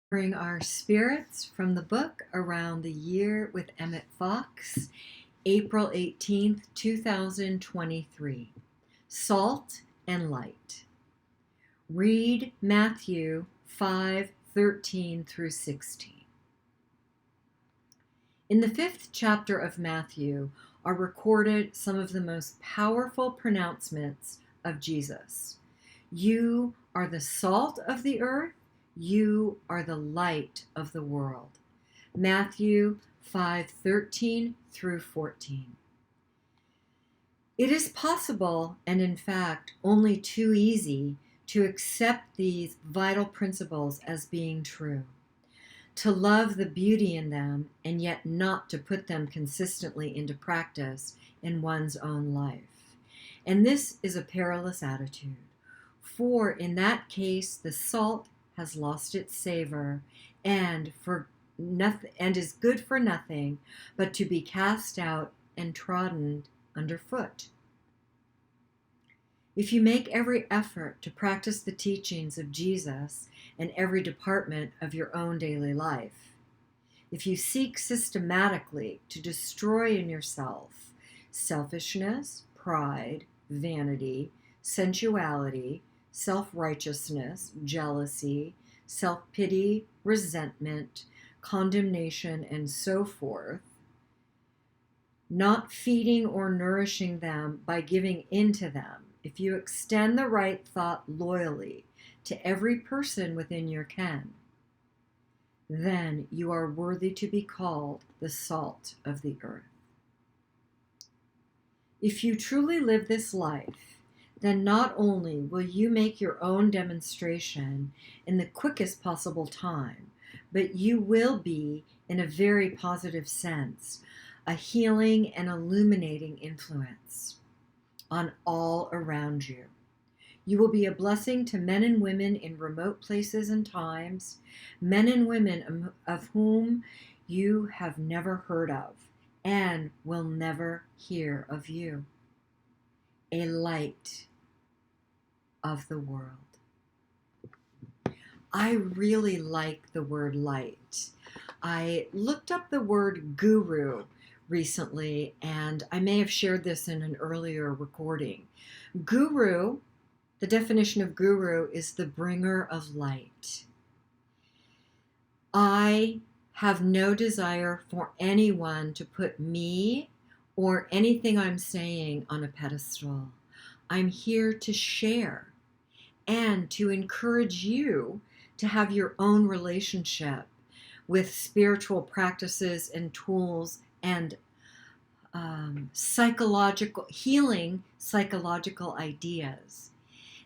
Bring our spirits from the book Around the Year with Emmett Fox, April 18th, 2023. Salt and Light. Read Matthew 5:13 through 16. In the 5th chapter of Matthew are recorded some of the most powerful pronouncements of Jesus. You are the salt of the earth. You are the light of the world. Matthew 5:13 through 14. It is possible, and in fact only too easy, to accept these vital principles as being true, to love the beauty in them and yet not to put them consistently into practice in one's own life. And this is a perilous attitude, for in that case the salt has lost its savor and is good for nothing but to be cast out and trodden underfoot. If you make every effort to practice the teachings of Jesus in every department of your own daily life, if you seek systematically to destroy in yourself selfishness, pride, vanity, sensuality, self-righteousness, jealousy, self-pity, resentment, condemnation, and so forth, not feeding or nourishing them by giving in to them, if you extend the right thought loyally to every person within your ken, then you are worthy to be called the salt of the earth. If you truly live this life, then not only will you make your own demonstration in the quickest possible time, but you will be, in a very positive sense, a healing and illuminating influence on all around you. You will be a blessing to men and women in remote places and times, men and women of whom you have never heard of and will never hear of you. A light of the world. I really like the word light. I looked up the word guru recently, and I may have shared this in an earlier recording. Guru, the definition of guru is the bringer of light. I have no desire for anyone to put me or anything I'm saying on a pedestal. I'm here to share and to encourage you to have your own relationship with spiritual practices and tools and healing psychological ideas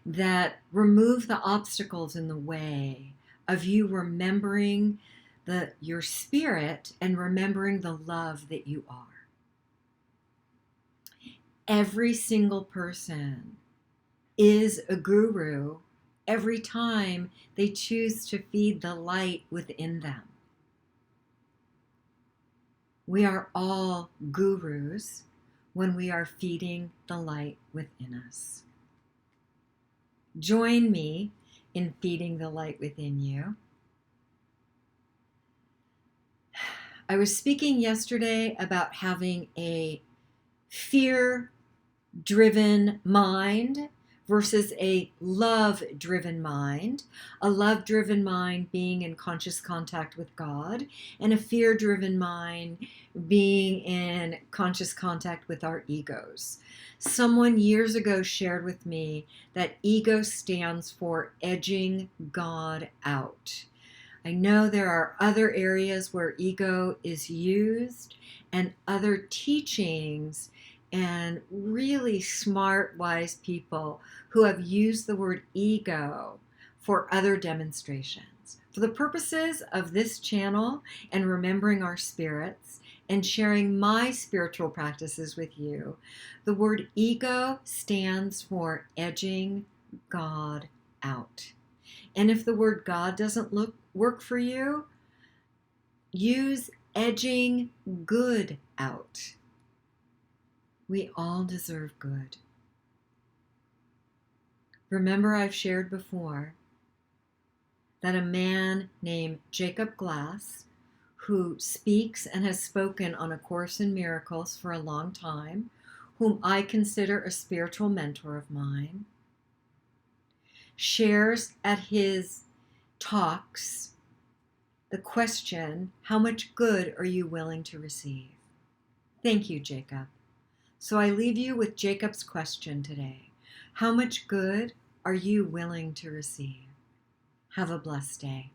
that remove the obstacles in the way of you remembering your spirit and remembering the love that you are. Every single person is a guru every time they choose to feed the light within them. We are all gurus when we are feeding the light within us. Join me in feeding the light within you. I was speaking yesterday about having a fear-driven mind versus a love-driven mind. A love-driven mind being in conscious contact with God, and a fear-driven mind being in conscious contact with our egos. Someone years ago shared with me that ego stands for edging God out. I know there are other areas where ego is used and other teachings and really smart, wise people who have used the word ego for other demonstrations. For the purposes of this channel and remembering our spirits and sharing my spiritual practices with you, the word ego stands for edging God out. And if the word God doesn't work for you, use edging good out. We all deserve good. Remember, I've shared before that a man named Jacob Glass, who speaks and has spoken on A Course in Miracles for a long time, whom I consider a spiritual mentor of mine, shares at his talks the question, how much good are you willing to receive? Thank you, Jacob. So I leave you with Jacob's question today. How much good are you willing to receive? Have a blessed day.